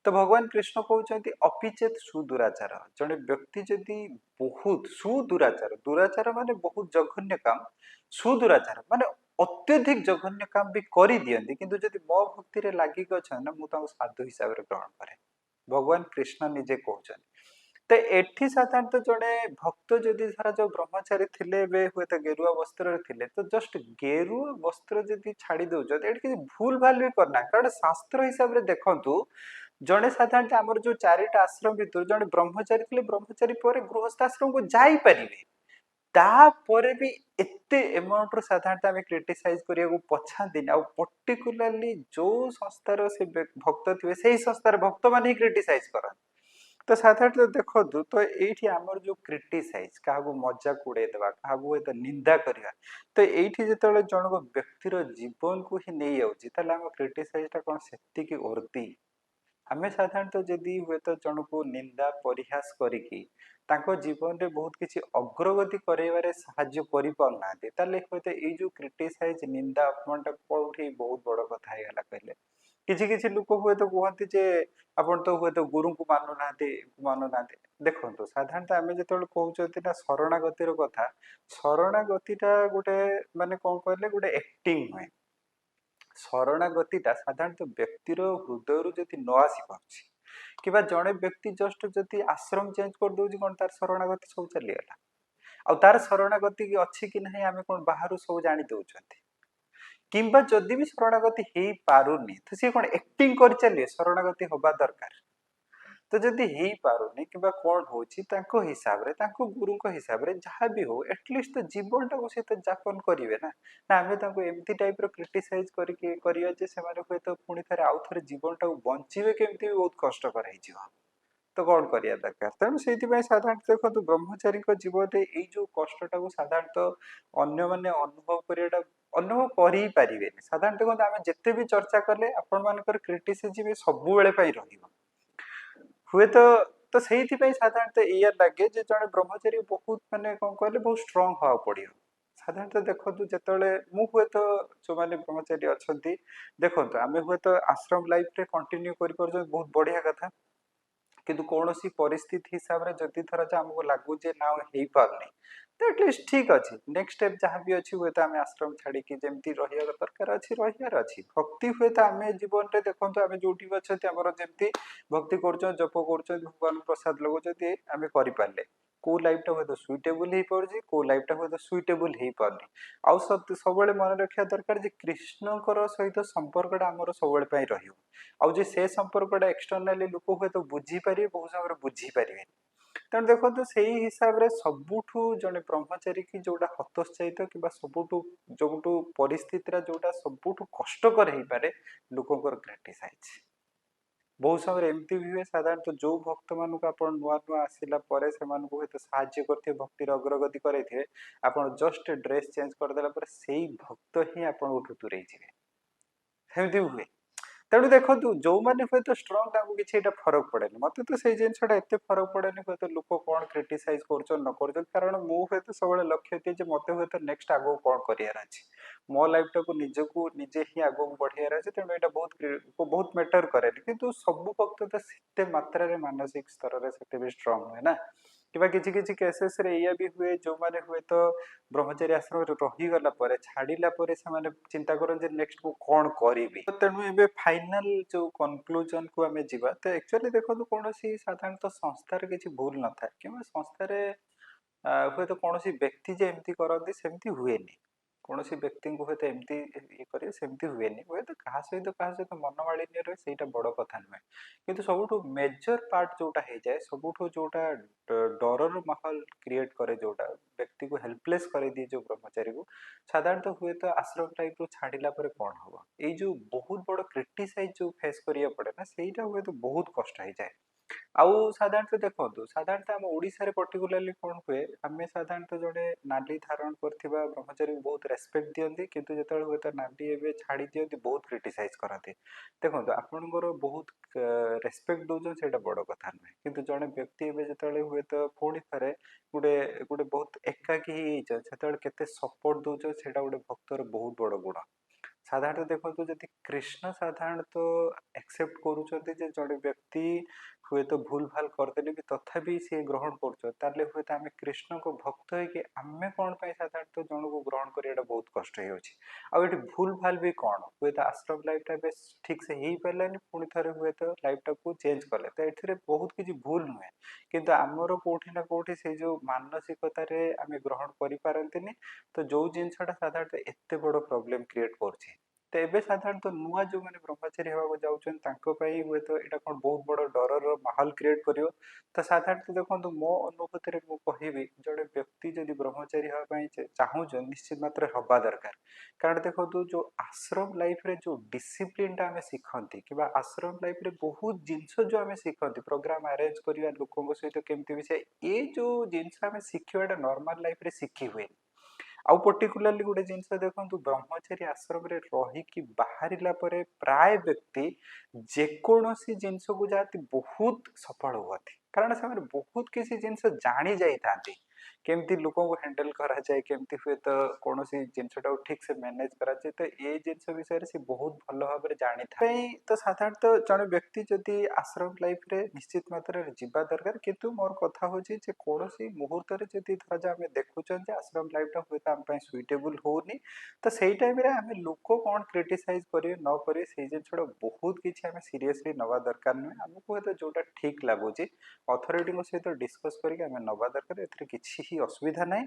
तो भगवान कृष्ण कहते अपिचेत सुदूराचार जड़े व्यक्ति जदि बहुत सुदूराचार दुराचार माने बहुत जघन्य काम सुदूराचार माने अत्यधिक जघन्य काम भी कर दियंती किंतु जदि मो भक्ति रे लागी अच्छा ना मुझे साधु हिसाब से ग्रहण करे भगवान कृष्ण निजे कहते तो एठी साधारणतः जड़े भक्त जदि सारा जो ब्रह्मचारी थिले हुए तो गेरुआ वस्त्र थिले तो जस्ट गेरुआ वस्त्र जदि छाड़ी दौर किसी भूल भाल भी करना कारण शास्त्र हिसाब से देखु जड़े साधारणतः आमर जो चारिटा आश्रम भर जड़े ब्रह्मचारी थे ब्रह्मचारी पर गृहस्थ आश्रम को जापरें तापर भी एते एमाउंट साधारणतः आम क्रिटिसाइज करने पछाती पर्टिकुलाली जो संस्थार से भक्त थे से संस्थार भक्त मान क्रिटिसाइज करते तो साधारणतः देखो तो ये आमर जो क्रिटिसाइज क्या मजाक उड़ेदेवा क्या निंदा करवा तो ये जो जनक व्यक्तिर जीवन को ही नहीं जाऊँगी आम क्रिटिसाइजटा कौन से वर्दी आम साधारणतः जदि हुए तो जन को निंदा परिहास करी जीवन में बहुत किसी अग्रगति करारे साहाय्य कर जो क्रिटिसाइज निंदा अपमान कौटी बहुत बड़ कथा कहले किसी किसी लोक हुए तो कहते जे आपन तो हुए तो गुरु को मानुना देखो साधारणतः आम जो कहते ना शरणागतिर कथा शरणागतिटा गोटे माने कौन कहले गोटे एक्टिंग हुए शरणागतिटा साधारणतः व्यक्तिर हृदय जदि न आसी पार्टी कि जड़े व्यक्ति जस्ट जदि आश्रम चेंज कर दौर कौन तार शरणागति सब चलीगला आ तार शरणागति अच्छी कि ना आम कौन बाहर सब जानी दौरान किंबा जदि भी शरणागति हो पारुनी तो सी कौन एक्टिंग कर चलिए शरणागति हवा दरकार तो जदि हो पारुनी कि कौन हो हिसाब रे गुरु हिसाब रे जहाँ भी हो एटलिस्ट तो जीवन टाक सी तो जापन करेंगे ना ना आम एमती टाइप क्रिटिसाइज करके हुए तो पुणी थे आउ थे जीवन टाक बचे केमती भी बहुत कष्टकर हो तो कौन करिया दरकार तेणु से साधारणतः देखो ब्रह्मचारी जीवन में यही जो कष्टा को साधारणतः अन्य मैंने अनुभव करवाटा अनुभव कर ही पारे साधारण देखो आम जिते भी चर्चा कले आपण मान क्रिटिसिजम सब हुए तो से साधारणतः या लगे जे जड़े ब्रह्मचारी बहुत माने कौन कहले बहुत स्ट्रंग हवा पड़ो ସାଧାରଣତଃ ଦେଖନ୍ତୁ ଯେତେବେଳେ ମୁଁ ହୁଏତ ଯୋଉମାନେ ବ୍ରହ୍ମଚାରୀ ଅଛନ୍ତି ଦେଖନ୍ତୁ ଆମେ ହୁଏତ ଆଶ୍ରମ ଲାଇଫରେ କଣ୍ଟିନ୍ୟୁ କରିପାରୁଛନ୍ତି ବହୁତ ବଢିଆ କଥା କିନ୍ତୁ କୌଣସି ପରିସ୍ଥିତି ହିସାବରେ ଯଦି ଥର ଯେ ଆମକୁ ଲାଗୁଛି ନା ଆଉ ହେଇପାରୁନି ତ ଆଟଲିଷ୍ଟ ଠିକ ଅଛି ନେକ୍ସଟ ଷ୍ଟେପ ଯାହା ବି ଅଛି ହୁଏତ ଆମେ ଆଶ୍ରମ ଛାଡିକି ଯେମିତି ରହିବା ଦରକାର ଅଛି ରହିବାର ଅଛି ଭକ୍ତି ହୁଏତ ଆମେ ଜୀବନରେ ଦେଖନ୍ତୁ ଆମେ ଯୋଉଠି ବି ଅଛନ୍ତି ଆମର ଯେମିତି ଭକ୍ତି କରୁଛନ୍ତି ଜପ କରୁଛନ୍ତି ଭଗବାନଙ୍କୁ ପ୍ରସାଦ ଲଗାଉଛନ୍ତି ଆମେ କରିପାରିଲେ କୋଉ ଲାଇଫଟା ହୁଏତ ସୁଇଟେବୁଲ ହେଇପାରୁଛି କୋଉ ଲାଇଫଟା ହୁଏତ ସୁଇଟେବୁଲ ହେଇପାରୁନି ଆଉ ସବୁବେଳେ ମନେ ରଖିବା ଦରକାର ଯେ କୃଷ୍ଣଙ୍କର ସହିତ ସମ୍ପର୍କଟା ଆମର ସବୁବେଳେ ପାଇଁ ରହିବ ଆଉ ଯେ ସେ ସମ୍ପର୍କଟା ଏକ୍ସଟର୍ନାଲି ଲୋକ ହୁଏତ ବୁଝିପାରିବେ ବହୁତ ସମୟରେ ବୁଝିପାରିବେନି ତେଣୁ ଦେଖନ୍ତୁ ସେଇ ହିସାବରେ ସବୁଠୁ ଜଣେ ବ୍ରହ୍ମଚାରୀ କି ଯୋଉଟା ହତୋତ୍ସାହିତ କିମ୍ବା ଯୋଉଠୁ ପରିସ୍ଥିତିଟା ଯୋଉଟା ସବୁଠୁ କଷ୍ଟକର ହେଇପାରେ ଲୋକଙ୍କର କ୍ରିଟିସାଇଜ ବହୁତ ସମୟରେ ଏମିତି ବି ହୁଏ ସାଧାରଣତଃ ଯୋଉ ଭକ୍ତ ମାନଙ୍କୁ ଆପଣ ନୂଆ ନୂଆ ଆସିଲା ପରେ ସେମାନଙ୍କୁ ହୁଏତ ସାହାଯ୍ୟ କରିଥିବେ ଭକ୍ତିର ଅଗ୍ରଗତି କରାଇଥିବେ ଆପଣ ଜଷ୍ଟ ଡ୍ରେସ ଚେଞ୍ଜ କରିଦେଲା ପରେ ସେଇ ଭକ୍ତ ହିଁ ଆପଣଙ୍କଠୁ ଦୂରେଇ ଯିବେ ସେମିତି ହୁଏ ତେଣୁ ଦେଖନ୍ତୁ ଯୋଉମାନେ ହୁଏତ ଷ୍ଟ୍ରଙ୍ଗ ତାଙ୍କୁ କିଛି ଏଇଟା ଫରକ ପଡେନି ମତେ ତ ସେଇ ଜିନିଷଟା ଏତେ ଫରକ ପଡେନି ହୁଏତ ଲୋକ କଣ କ୍ରିଟିସାଇଜ କରୁଛନ୍ତି ନ କରୁଛନ୍ତି କାରଣ ମୁଁ ହୁଏତ ସବୁବେଳେ ଲକ୍ଷ୍ୟ ଦିଏ ଯେ ମତେ ହୁଏତ ନେକ୍ସଟ ଆଗକୁ କଣ କରିବାର ଅଛି ମୋ ଲାଇଫଟାକୁ ନିଜକୁ ନିଜେ ହିଁ ଆଗକୁ ବଢେଇବାର ଅଛି ତେଣୁ ଏଇଟା ବହୁତ ମ୍ୟାଟର କରେନି କିନ୍ତୁ ସବୁ ଭକ୍ତ ତ ସେତେ ମାତ୍ରାରେ ମାନସିକ ସ୍ତରରେ ସେତେ ବି ଷ୍ଟ୍ରଙ୍ଗ ନୁହେଁ ନା କିମ୍ବା କିଛି କିଛି କେସେସରେ ଏଇଆ ବି ହୁଏ ଯୋଉମାନେ ହୁଏତ ବ୍ରହ୍ମଚାରୀ ଆଶ୍ରମରେ ରହିଗଲା ପରେ ଛାଡିଲା ପରେ ସେମାନେ ଚିନ୍ତା କରନ୍ତି ଯେ ନେକ୍ସଟ ମୁଁ କଣ କରିବି ତେଣୁ ଏବେ ଫାଇନାଲ ଯୋଉ କନକ୍ଲୁଜନ କୁ ଆମେ ଯିବା ତ ଆକ୍ଚୁଆଲି ଦେଖନ୍ତୁ କୌଣସି ସାଧାରଣତଃ ସଂସ୍ଥାରେ କିଛି ଭୁଲ ନଥାଏ କିମ୍ବା ସଂସ୍ଥାରେ ହୁଏତ କୌଣସି ବ୍ୟକ୍ତି ଯେ ଏମିତି କରନ୍ତି ସେମିତି ହୁଏନି କୌଣସି ବ୍ୟକ୍ତିଙ୍କୁ ହୁଏତ ଏମିତି ଇଏ କରିବେ ସେମିତି ହୁଏନି ହୁଏତ କାହା ସହିତ ମନମାଳିନ୍ୟ ରହେ ସେଇଟା ବଡ କଥା ନୁହେଁ କିନ୍ତୁ ସବୁଠୁ ମେଜର ପାର୍ଟ ଯୋଉଟା ହେଇଯାଏ ସବୁଠୁ ଯୋଉଟା ଡରର ମାହୋଲ କ୍ରିଏଟ କରେ ଯୋଉଟା ବ୍ୟକ୍ତିକୁ ହେଲ୍ପଲେସ୍ କରିଦିଏ ଯୋଉ ବ୍ରହ୍ମଚାରୀକୁ ସାଧାରଣତଃ ହୁଏତ ଆଶ୍ରମ ଟାଇପରୁ ଛାଡିଲା ପରେ କଣ ହବ ଏଇ ଯୋଉ ବହୁତ ବଡ କ୍ରିଟିସାଇଜ ଯୋଉ ଫେସ୍ କରିବାକୁ ପଡେ ନା ସେଇଟା ହୁଏତ ବହୁତ କଷ୍ଟ ହେଇଯାଏ ଆଉ ସାଧାରଣତଃ ଦେଖନ୍ତୁ ସାଧାରଣତଃ ଆମ ଓଡିଶାରେ ପର୍ଟିକୁଲାରଲି କଣ ହୁଏ ଆମେ ସାଧାରଣତଃ ଜଣେ ନାଲି ଧାରଣ କରିଥିବା ବ୍ରହ୍ମଚାରୀଙ୍କୁ ବହୁତ ରେସପେକ୍ଟ ଦିଅନ୍ତି କିନ୍ତୁ ଯେତେବେଳେ ହୁଏତ ନାଲି ଏବେ ଛାଡି ଦିଅନ୍ତି ବହୁତ କ୍ରିଟିସାଇଜ କରନ୍ତି ଦେଖନ୍ତୁ ଆପଣଙ୍କର ବହୁତ ରେସପେକ୍ଟ ଦଉଛନ୍ତି ସେଇଟା ବଡ କଥା ନୁହେଁ କିନ୍ତୁ ଜଣେ ବ୍ୟକ୍ତି ଏବେ ଯେତେବେଳେ ହୁଏତ ପୁଣି ଥରେ ଗୋଟେ ଗୋଟେ ବହୁତ ଏକାକୀ ହେଇଯାଇଛ ସେତେବେଳେ କେତେ ସପୋର୍ଟ ଦଉଛ ସେଇଟା ଗୋଟେ ଭକ୍ତର ବହୁତ ବଡ ଗୁଣ ସାଧାରଣତଃ ଦେଖନ୍ତୁ ଯଦି କୃଷ୍ଣ ସାଧାରଣତଃ ଆକ୍ସେପ୍ଟ କରୁଛନ୍ତି ଯେ ଜଣେ ବ୍ୟକ୍ତି ହୁଏତ ଭୁଲ ଭାଲ କରିଦେଲେ ବି ତଥାପି ସିଏ ଗ୍ରହଣ କରୁଛନ୍ତି ତାହେଲେ ହୁଏତ ଆମେ କୃଷ୍ଣଙ୍କ ଭକ୍ତ ହେଇକି ଆମେ କଣ ପାଇଁ ସାଧାରଣତଃ ଜଣକୁ ଗ୍ରହଣ କରିବାଟା ବହୁତ କଷ୍ଟ ହେଇଯାଉଛି ଆଉ ଏଠି ଭୁଲ ଭାଲ ବି କଣ ହୁଏତ ଆଶ୍ରମ ଲାଇଫ ଟା ଏବେ ଠିକ ସେ ହେଇପାରିଲାନି ପୁଣି ଥରେ ହୁଏତ ଲାଇଫ ଟାକୁ ଚେଞ୍ଜ କଲେ ତ ଏଥିରେ ବହୁତ କିଛି ଭୁଲ ନୁହେଁ କିନ୍ତୁ ଆମର କୋଉଠି ନା କୋଉଠି ସେଇ ଯୋଉ ମାନସିକତାରେ ଆମେ ଗ୍ରହଣ କରିପାରନ୍ତିନି ତ ଯୋଉ ଜିନିଷଟା ସାଧାରଣତଃ ଏତେ ବଡ ପ୍ରୋବ୍ଲେମ କ୍ରିଏଟ କରୁଛି ତ ଏବେ ସାଧାରଣତଃ ନୂଆ ଯୋଉମାନେ ବ୍ରହ୍ମଚାରୀ ହେବାକୁ ଯାଉଛନ୍ତି ତାଙ୍କ ପାଇଁ ହୁଏତ ଏଇଟା କଣ ବହୁତ ବଡ ଡରର ମାହୋଲ କ୍ରିଏଟ କରିବ ତ ସାଧାରଣତଃ ଦେଖନ୍ତୁ ମୋ ଅନୁଭୂତିରେ ମୁଁ କହିବି ଜଣେ ବ୍ୟକ୍ତି ଯଦି ବ୍ରହ୍ମଚାରୀ ହେବା ପାଇଁ ଚାହୁଁଛନ୍ତି ନିଶ୍ଚିତ ମାତ୍ରାରେ ହବା ଦରକାର କାରଣ ଦେଖନ୍ତୁ ଯୋଉ ଆଶ୍ରମ ଲାଇଫରେ ଯୋଉ ଡିସିପ୍ଲିନ ଟା ଆମେ ଶିଖନ୍ତି କିମ୍ବା ଆଶ୍ରମ ଲାଇଫରେ ବହୁତ ଜିନିଷ ଯୋଉ ଆମେ ଶିଖନ୍ତି ପ୍ରୋଗ୍ରାମ ଆରେଞ୍ଜ କରିବା ଲୋକଙ୍କ ସହିତ କେମିତି ବି ସେ ଏ ଯୋଉ ଜିନିଷ ଆମେ ଶିଖିବାଟା ନର୍ମାଲ ଲାଇଫରେ ଶିଖି ହୁଏନି ଆଉ ପର୍ଟିକୁଲାରଲି ଗୋଟେ ଜିନିଷ ଦେଖନ୍ତୁ ବ୍ରହ୍ମଚାରୀ ଆଶ୍ରମରେ ରହିକି ବାହାରିଲା ପରେ ପ୍ରାୟ ବ୍ୟକ୍ତି ଯେକୌଣସି ଜିନିଷକୁ ଯାଆନ୍ତି ବହୁତ ସଫଳ ହୁଅନ୍ତି କାରଣ ସେମାନେ ବହୁତ କିଛି ଜିନିଷ ଜାଣି ଯାଇଥାନ୍ତି କେମିତି ଲୋକଙ୍କୁ ହ୍ୟାଣ୍ଡେଲ କରାଯାଏ କେମିତି ହୁଏତ କୌଣସି ଜିନିଷଟାକୁ ଠିକ ସେ ମ୍ୟାନେଜ କରାଯାଏ ତ ଏଇ ଜିନିଷ ବିଷୟରେ ସେ ବହୁତ ଭଲ ଭାବରେ ଜାଣିଥାଏ ପାଇଁ ତ ସାଧାରଣତଃ ଜଣେ ବ୍ୟକ୍ତି ଯଦି ଆଶ୍ରମ ଲାଇଫରେ ନିଶ୍ଚିତ ମାତ୍ରାରେ ଯିବା ଦରକାର କିନ୍ତୁ ମୋର କଥା ହଉଛି ଯେ କୌଣସି ମୁହୂର୍ତ୍ତରେ ଯଦି ଧରାଯାଉ ଆମେ ଦେଖୁଛନ୍ତି ଆଶ୍ରମ ଲାଇଫଟା ହୁଏତ ଆମ ପାଇଁ ସୁଇଟେବୁଲ ହଉନି ତ ସେଇ ଟାଇମରେ ଆମେ ଲୋକ କଣ କ୍ରିଟିସାଇଜ କରିବେ ନ କରିବେ ସେଇ ଜିନିଷଟା ବହୁତ କିଛି ଆମେ ସିରିୟସଲି ନବା ଦରକାର ନୁହେଁ ଆମକୁ ହୁଏତ ଯୋଉଟା ଠିକ ଲାଗୁଛି ଅଥରିଟିଙ୍କ ସହିତ ଡିସକସ କରିକି ଆମେ ନବା ଦରକାର ଏଥିରେ କିଛି ହିଁ ଅସୁବିଧା ନାହିଁ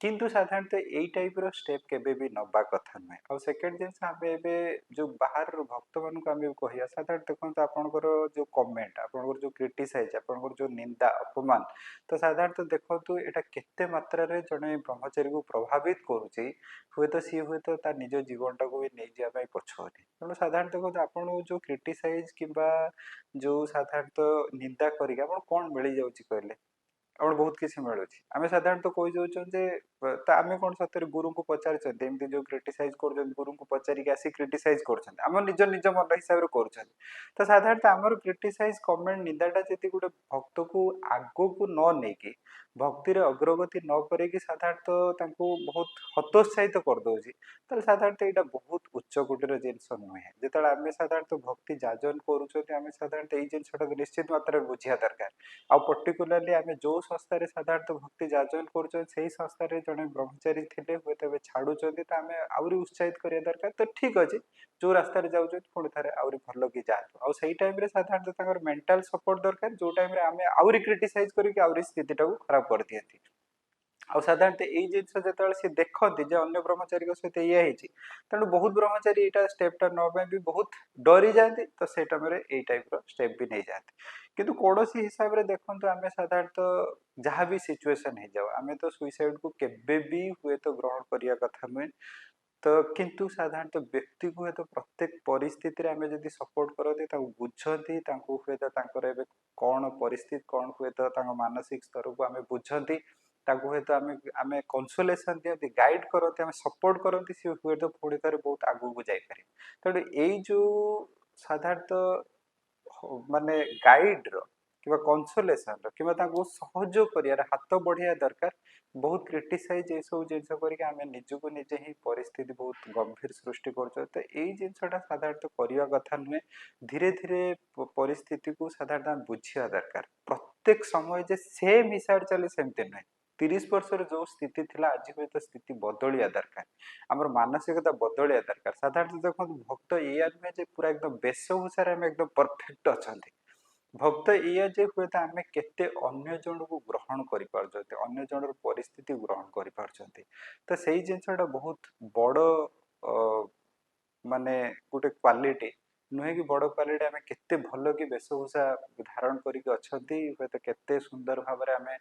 କିନ୍ତୁ ସାଧାରଣତଃ ଏଇ ଟାଇପର ଷ୍ଟେପ କେବେ ବି ନବା କଥା ନୁହେଁ ଆଉ ସେକେଣ୍ଡ ଜିନିଷ ଆମେ ଏବେ ଯୋଉ ବାହାରର ଭକ୍ତମାନଙ୍କୁ ଆମେ କହିବା ସାଧାରଣତଃ ଦେଖନ୍ତୁ ଆପଣଙ୍କର ଯୋଉ କମେଣ୍ଟ ଆପଣଙ୍କର ଯୋଉ କ୍ରିଟିସାଇଜ ଆପଣଙ୍କର ଯୋଉ ନିନ୍ଦା ଅପମାନ ତ ସାଧାରଣତଃ ଦେଖନ୍ତୁ ଏଇଟା କେତେ ମାତ୍ରାରେ ଜଣେ ବ୍ରହ୍ମଚାରୀକୁ ପ୍ରଭାବିତ କରୁଛି ହୁଏତ ସିଏ ହୁଏତ ତା ନିଜ ଜୀବନଟାକୁ ବି ନେଇଯିବା ପାଇଁ ପଛଉନି ତେଣୁ ସାଧାରଣତଃ ଦେଖନ୍ତୁ ଆପଣଙ୍କୁ ଯୋଉ କ୍ରିଟିସାଇଜ କିମ୍ବା ଯୋଉ ସାଧାରଣତଃ ନିନ୍ଦା କରିକି ଆପଣ କଣ ମିଳିଯାଉଛି କହିଲେ ଆମର ବହୁତ କିଛି ମିଳୁଛି। ଆମେ ସାଧାରଣତଃ କହି ଯାଉଛନ୍ତି ଯେ ତ ଆମେ କଣ ସତରେ ଗୁରୁଙ୍କୁ ପଚାରୁଛନ୍ତି? ଏମିତି ଯୋଉ କ୍ରିଟିସାଇଜ କରୁଛନ୍ତି ଗୁରୁଙ୍କୁ ପଚାରିକି ଆସି କ୍ରିଟିସାଇଜ କରୁଛନ୍ତି, ଆମ ନିଜ ମନ ହିସାବରେ କରୁଛନ୍ତି। ତ ସାଧାରଣତଃ ଆମର କ୍ରିଟିସାଇଜ କମେଣ୍ଟ ନିନ୍ଦାଟା ଯଦି ଗୋଟେ ଭକ୍ତକୁ ଆଗକୁ ନ ନେଇକି ଭକ୍ତିରେ ଅଗ୍ରଗତି ନ କରିକି ସାଧାରଣତଃ ତାଙ୍କୁ ବହୁତ ହତୋତ୍ସାହିତ କରିଦଉଛି, ତାହେଲେ ସାଧାରଣତଃ ଏଇଟା ବହୁତ ଉଚ୍ଚ କୋଟିର ଜିନିଷ ନୁହେଁ। ଯେତେବେଳେ ଆମେ ସାଧାରଣତଃ ଭକ୍ତି ଯାଜନ କରୁଛନ୍ତି ଆମେ ସାଧାରଣତଃ ଏଇ ଜିନିଷଟାକୁ ନିଶ୍ଚିତ ମାତ୍ରାରେ ବୁଝିବା ଦରକାର। ଆଉ ପର୍ଟିକୁଲାରଲି ଆମେ ଯୋଉ ସଂସ୍ଥାରେ ସାଧାରଣତଃ ଭକ୍ତି ଯାଜନ କରୁଛନ୍ତି ସେଇ ସଂସ୍ଥାରେ ଜଣେ ବ୍ରହ୍ମଚାରୀ ଥିଲେ ହୁଏତ ଏବେ ଛାଡୁଛନ୍ତି, ତ ଆମେ ଆହୁରି ଉତ୍ସାହିତ କରିବା ଦରକାର। ତ ଠିକ ଅଛି, ଯୋଉ ରାସ୍ତାରେ ଯାଉଛନ୍ତି ପୁଣି ଥରେ ଆହୁରି ଭଲ କି ଯାଆନ୍ତୁ। ଆଉ ସେଇ ଟାଇମରେ ସାଧାରଣତଃ ତାଙ୍କର ମେଣ୍ଟାଲ ସପୋର୍ଟ ଦରକାର, ଯୋଉ ଟାଇମରେ ଆମେ ଆହୁରି କ୍ରିଟିସାଇଜ କରିକି ଆହୁରି ସ୍ଥିତିଟାକୁ ଖରାପ କରିଦିଅନ୍ତି। ଆଉ ସାଧାରଣତଃ ଏଇ ଜିନିଷ ଯେତେବେଳେ ସେ ଦେଖନ୍ତି ଯେ ଅନ୍ୟ ବ୍ରହ୍ମଚାରୀଙ୍କ ସହିତ ଏଇଆ ହେଇଛି, ତେଣୁ ବହୁତ ବ୍ରହ୍ମଚାରୀ ଏଇଟା ଷ୍ଟେପଟା ନେବା ପାଇଁ ବି ବହୁତ ଡରି ଯାଆନ୍ତି। ତ ସେଇ ଟାଇମରେ ଏଇ ଟାଇପର ଷ୍ଟେପ ବି ନେଇଯାଆନ୍ତି। କିନ୍ତୁ କୌଣସି ହିସାବରେ ଦେଖନ୍ତୁ, ଆମେ ସାଧାରଣତଃ ଯାହା ବି ସିଚୁଏସନ ହେଇଯାଉ ଆମେ ତ ସୁଇସାଇଡକୁ କେବେ ବି ହୁଏତ ଗ୍ରହଣ କରିବା କଥା ନୁହେଁ। ତ କିନ୍ତୁ ସାଧାରଣତଃ ବ୍ୟକ୍ତିକୁ ହୁଏତ ପ୍ରତ୍ୟେକ ପରିସ୍ଥିତିରେ ଆମେ ଯଦି ସପୋର୍ଟ କରନ୍ତି, ତାଙ୍କୁ ବୁଝନ୍ତି, ତାଙ୍କୁ ହୁଏତ ତାଙ୍କର ଏବେ କଣ ପରିସ୍ଥିତି କଣ ହୁଏତ ତାଙ୍କ ମାନସିକ ସ୍ତରକୁ ଆମେ ବୁଝନ୍ତି, ତାଙ୍କୁ ହୁଏତ ଆମେ କନସୋଲେସନ ଦିଅନ୍ତି, ଗାଇଡ କରନ୍ତି, ଆମେ ସପୋର୍ଟ କରନ୍ତି, ସେ ହୁଏତ ପୁଣି ଥରେ ବହୁତ ଆଗକୁ ଯାଇପାରିବେ। ତେଣୁ ଏଇ ଯୋଉ ସାଧାରଣତଃ ମାନେ ଗାଇଡର କିମ୍ବା କନସୋଲେସନର କିମ୍ବା ତାଙ୍କୁ ସହଯୋଗ କରିବାର ହାତ ବଢିବା ଦରକାର। ବହୁତ କ୍ରିଟିସାଇଜ ଏସବୁ ଜିନିଷ କରିକି ଆମେ ନିଜକୁ ନିଜେ ହିଁ ପରିସ୍ଥିତି ବହୁତ ଗମ୍ଭୀର ସୃଷ୍ଟି କରୁଛୁ। ତ ଏଇ ଜିନିଷଟା ସାଧାରଣତଃ କରିବା କଥା ନୁହେଁ। ଧୀରେ ଧୀରେ ପରିସ୍ଥିତିକୁ ସାଧାରଣତଃ ଆମେ ବୁଝିବା ଦରକାର। ପ୍ରତ୍ୟେକ ସମୟ ଯେ ସେମ୍ ହିସାବରେ ଚାଲେ ସେମିତି ନୁହେଁ। 30 ବର୍ଷର ଯୋଉ ସ୍ଥିତି ଥିଲା ଆଜି ହୁଏତ ସ୍ଥିତି ବଦଳିବା ଦରକାର, ଆମର ମାନସିକତା ବଦଳିବା ଦରକାର। ସାଧାରଣତଃ ଦେଖନ୍ତୁ, ଭକ୍ତ ଏଇଆ ନୁହେଁ ଯେ ପୁରା ଏକଦମ ବେଶଭୂଷାରେ ଆମେ ଏକଦମ ପରଫେକ୍ଟ ଅଛନ୍ତି। ଭକ୍ତ ଏଇଆ ଯେ ହୁଏତ ଆମେ କେତେ ଅନ୍ୟ ଜଣକୁ ଗ୍ରହଣ କରିପାରୁଛନ୍ତି, ଅନ୍ୟ ଜଣର ପରିସ୍ଥିତି ଗ୍ରହଣ କରିପାରୁଛନ୍ତି। ତ ସେଇ ଜିନିଷଟା ବହୁତ ବଡ ଅ ମାନେ ଗୋଟେ କ୍ୱାଲିଟି ନୁହେଁ କି? ବଡ କ୍ୱାଲିଟି ଆମେ କେତେ ଭଲ କି ବେଶଭୂଷା ଧାରଣ କରିକି ଅଛନ୍ତି, ହୁଏତ କେତେ ସୁନ୍ଦର ଭାବରେ ଆମେ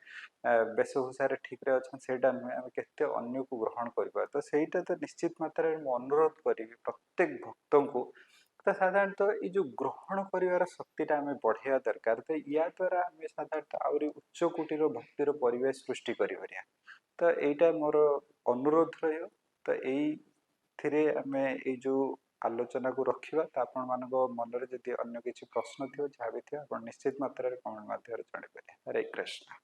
ବେଶଭୂଷାରେ ଠିକରେ ଅଛନ୍ତି ସେଇଟା ନୁହେଁ, ଆମେ କେତେ ଅନ୍ୟକୁ ଗ୍ରହଣ କରିପାରୁ। ତ ସେଇଟା ତ ନିଶ୍ଚିତ ମାତ୍ରାରେ ମୁଁ ଅନୁରୋଧ କରିବି ପ୍ରତ୍ୟେକ ଭକ୍ତଙ୍କୁ। ତ ସାଧାରଣତଃ ଏଇ ଯୋଉ ଗ୍ରହଣ କରିବାର ଶକ୍ତିଟା ଆମେ ବଢେଇବା ଦରକାର। ତ ୟା ଦ୍ୱାରା ଆମେ ସାଧାରଣତଃ ଆହୁରି ଉଚ୍ଚ କୋଟିର ଭକ୍ତିର ପରିବେଶ ସୃଷ୍ଟି କରିପାରିବା। ତ ଏଇଟା ମୋର ଅନୁରୋଧ ରହିବ। ତ ଏଇଥିରେ ଆମେ ଏଇ ଯୋଉ ଆଲୋଚନାକୁ ରଖିବା। ତ ଆପଣମାନଙ୍କ ମନରେ ଯଦି ଅନ୍ୟ କିଛି ପ୍ରଶ୍ନ ଥିବ, ଯାହା ବି ଥିବ, ଆପଣ ନିଶ୍ଚିତ ମାତ୍ରାରେ କମେଣ୍ଟ ମାଧ୍ୟମରେ ଜଣାଇପାରିବେ। ହରେ କୃଷ୍ଣ।